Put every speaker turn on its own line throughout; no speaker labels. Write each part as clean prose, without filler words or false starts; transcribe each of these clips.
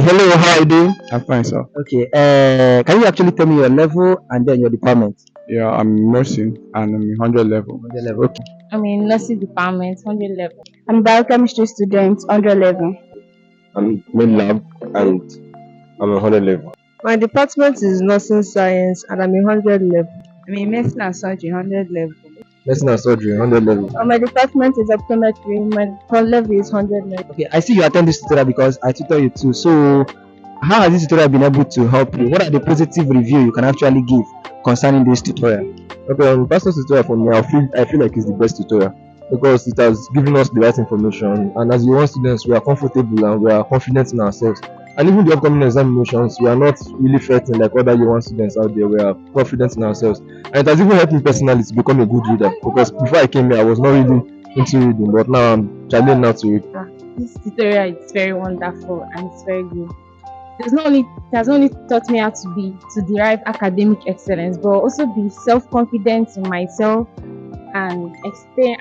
Hello, how are you doing?
I'm fine, sir.
Okay, can you actually tell me your level and then your department?
Yeah, I'm nursing and I'm 100 level.
Your level. Okay.
I'm in nursing department, 100 level.
I'm biochemistry student, 100 level.
I'm main lab and I'm a 100 level.
My department is nursing science and I'm a 100 level.
I mean, medicine and surgery, 100 level.
Medicine and surgery, 100 level.
My department is optometry. My whole level is 100 level.
Okay, I see you attend this tutorial because I tutor you too. So, how has this tutorial been able to help you? What are the positive review you can actually give concerning this tutorial?
Okay, pastor's tutorial for me, I feel like it's the best tutorial because it has given us the right information. And as U1 students, we are comfortable and we are confident in ourselves. And even the upcoming examinations, we are not really threatened like other U1 students out there. We are confident in ourselves. And it has even helped me personally to become a good reader because before I came here, I was not really into reading, but now I'm trying now to read.
This tutorial is very wonderful and it's very good. It has only taught me how to derive academic excellence, but also be self-confident in myself and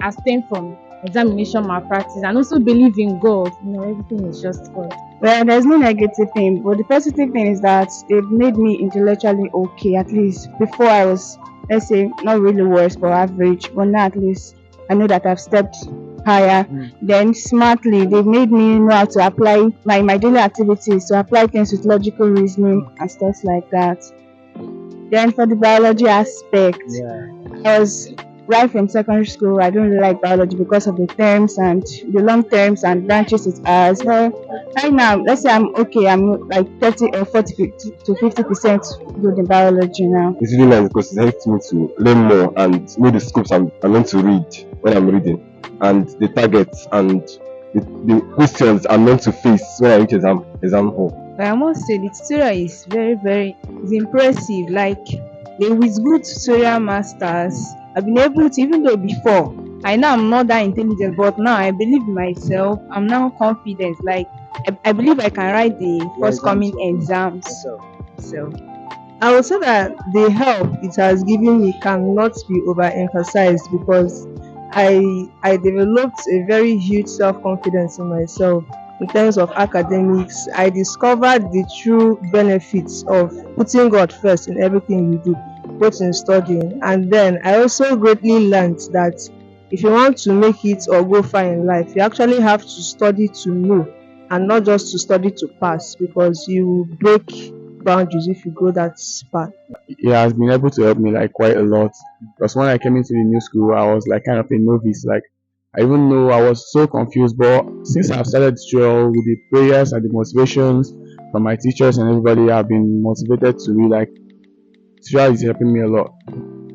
abstain from examination malpractice and also believe in God. Everything is just God.
Well, there's no negative thing, but the positive thing is that they've made me intellectually okay. At least before I was, let's say, not really worse, but average. But now at least I know that I've stepped higher. Then smartly, they've made me know how to apply my daily activities, to apply things with logical reasoning and stuff like that. Then for the biology aspect, I was right from secondary school. I don't really like biology because of the terms and the long terms and branches it has. So right now, let's say I'm okay. I'm like 30 or 40 to 50% good in biology now.
It's really nice because it helps me to learn more and know the scopes I'm meant to read when I'm reading and the targets and the questions I'm meant to face when I reach exam hall.
But I must say the tutorial is very it's impressive. Like with good tutorial masters, I've been able to, even though before I know I'm not that intelligent, but now I believe in myself. I'm now confident. Like I believe I can write the forthcoming exams. So
I would say that the help it has given me cannot be overemphasized because I developed a very huge self-confidence in myself in terms of academics. I discovered the true benefits of putting God first in everything you do, both in studying, and then I also greatly learned that if you want to make it or go far in life, you actually have to study to know and not just to study to pass, because you break boundaries if you go that far.
It has been able to help me like quite a lot because when I came into the new school, I was like kind of a novice. Like I even know I was so confused, but since I've started the trail with the prayers and the motivations from my teachers and everybody, I've been motivated to read. Like trail is helping me a lot.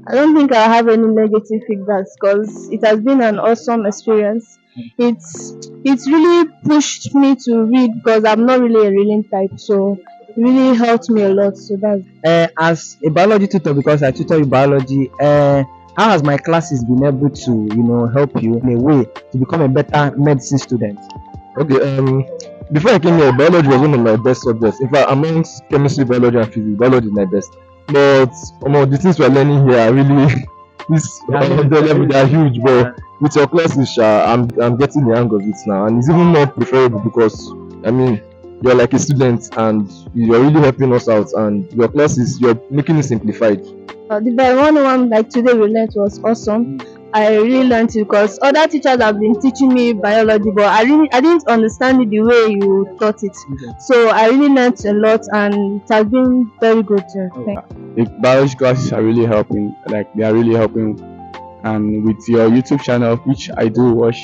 I don't think I have any negative feedbacks because it has been an awesome experience. It's really pushed me to read because I'm not really a reading type, so it really helped me a lot. So that's
As a biology tutor, because I tutor you biology, how has my classes been able to, help you in a way to become a better medicine student?
Okay, before I came here, biology was one of my best subjects. In fact, amongst chemistry, biology, and physics, biology is my best. But the things we're learning here are really this the level they are huge. But with your classes, I'm getting the hang of it now, and it's even more preferable because I mean you're like a student and you're really helping us out, and your classes you're making it simplified.
the one like today we learned was awesome. I really learned it because other teachers have been teaching me biology, but I didn't understand it the way you taught it. So I really learned a lot, and it has been very good too.
The biology classes are really helping. Like they are really helping. And with your YouTube channel, which I do watch,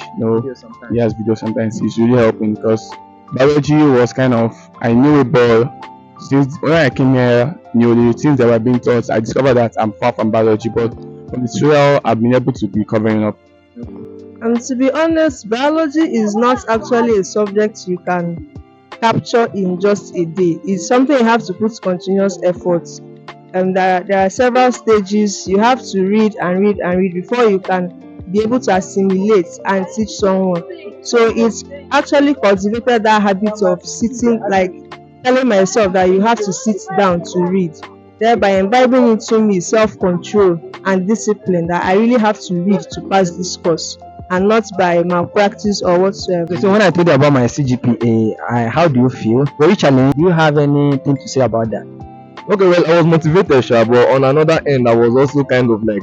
yes, videos sometimes, it's really helping because biology was kind of I knew it, but since when I came here, the things that were being taught, I discovered that I'm far from biology, but from the tutorial, I've been able to be covering up.
And to be honest, biology is not actually a subject you can capture in just a day. It's something you have to put continuous efforts. And there are several stages you have to read and read and read before you can be able to assimilate and teach someone. So it's actually cultivated that habit of sitting, like telling myself that you have to sit down to read, thereby imbibing into me self-control and discipline that I really have to read to pass this course. and not by malpractice or whatsoever.
Okay, so when I told you about my CGPA, how do you feel? Were you challenged? Do you have anything to say about that?
Okay, well, I was motivated, sha, but on another end, I was also kind of like,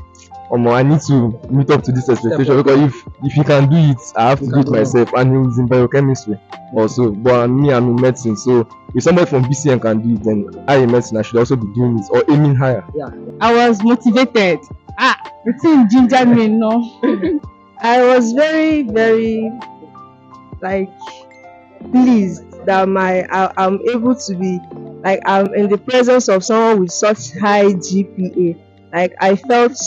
I need to meet up to this expectation because if he can do it, I have to do it myself. And he was in biochemistry also, but me, I'm in medicine. So if somebody from BCN can do it, then I in medicine, I should also be doing it or aiming higher.
I was motivated. The thing gingered me, no.
I was very, very like pleased that I'm able to be like I'm in the presence of someone with such high GPA. Like I felt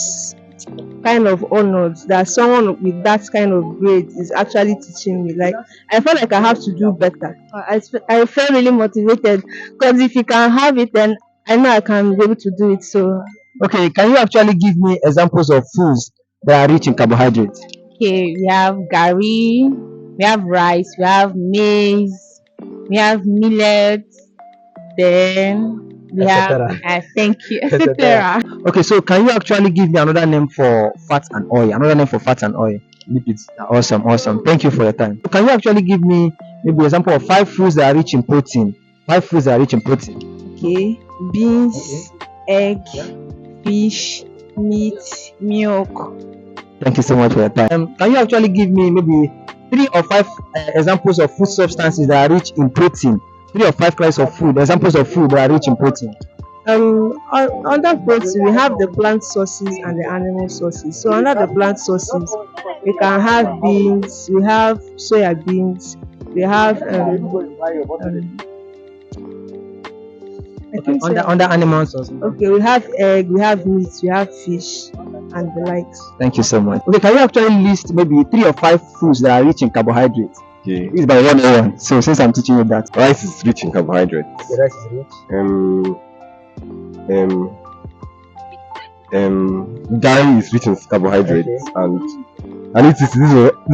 kind of honored that someone with that kind of grade is actually teaching me. Like I felt like I have to do better. I felt really motivated because if you can have it, then I know I can be able to do it. So
Okay, can you actually give me examples of foods that are rich in carbohydrates?
Okay, we have gari, we have rice, we have maize, we have millet, then we have thank you, etc.
Okay, so can you actually give me another name for fat and oil? Another name for fat and oil. Lipids. Awesome, awesome. Thank you for your time. Can you actually give me maybe example of 5 foods that are rich in protein? 5 foods that are rich in protein.
Okay, beans, egg, fish, meat, milk.
Thank you so much for your time. Can you actually give me maybe 3 or 5 examples of food substances that are rich in protein? 3 or 5 kinds of food, examples of food that are rich in protein.
under protein we have the plant sources and the animal sources. So under the plant sources we can have beans, we have soya beans, we have I think
Under animal sources.
okay, we have egg, we have meat, we have fish and the likes.
Thank you so much. Okay, can you actually list maybe 3 or 5 foods that are rich in carbohydrates?
Okay,
This is by 101. So since I'm teaching you that.
rice is rich in carbohydrates.
The rice is rich.
Dairy is rich in carbohydrates, and these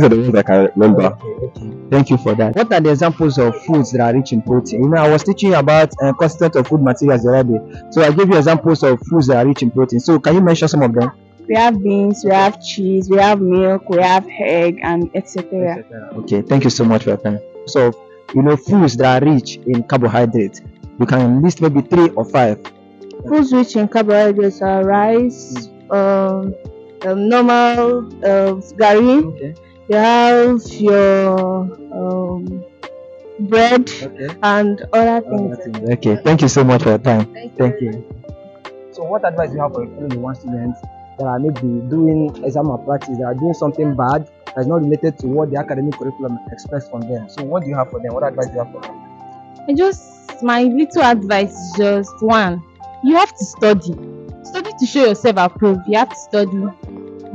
are the ones I can remember.
Okay. Thank you for that. What are the examples of foods that are rich in protein? You know, I was teaching you about constituent of food materials the other day. So I gave you examples of foods that are rich in protein. So can you mention some of them?
We have beans, we have cheese, we have milk, we have egg, and etc.
Okay, thank you so much for your time. So, foods that are rich in carbohydrates. You can list maybe 3 or 5.
Foods rich in carbohydrates are rice, normal gari.
Okay.
You have your bread and other things.
Okay, thank you so much for your time. Thank you. So, what advice do you have for one student that are maybe doing exam malpractice, that are doing something bad that's not related to what the academic curriculum expects from them? So, what do you have for them? What advice do you have for them?
My little advice is just one, you have to study to show yourself approved. You have to study,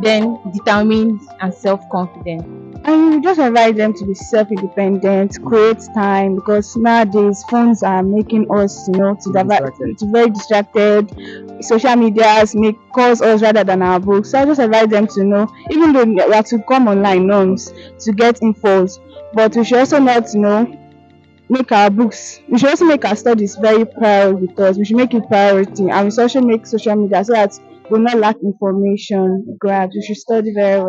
then determined and self-confident.
And you just advise them to be self-independent, create time, because nowadays phones are making us, to very distracted. Social medias cause us rather than our books. So I just advise them to even though we have to come online norms to get infos, but we should also not, make our books. We should also make our studies very priority with us. We should make it priority, and we should also make social media so that we'll not lack information. Grabs. We should study very well.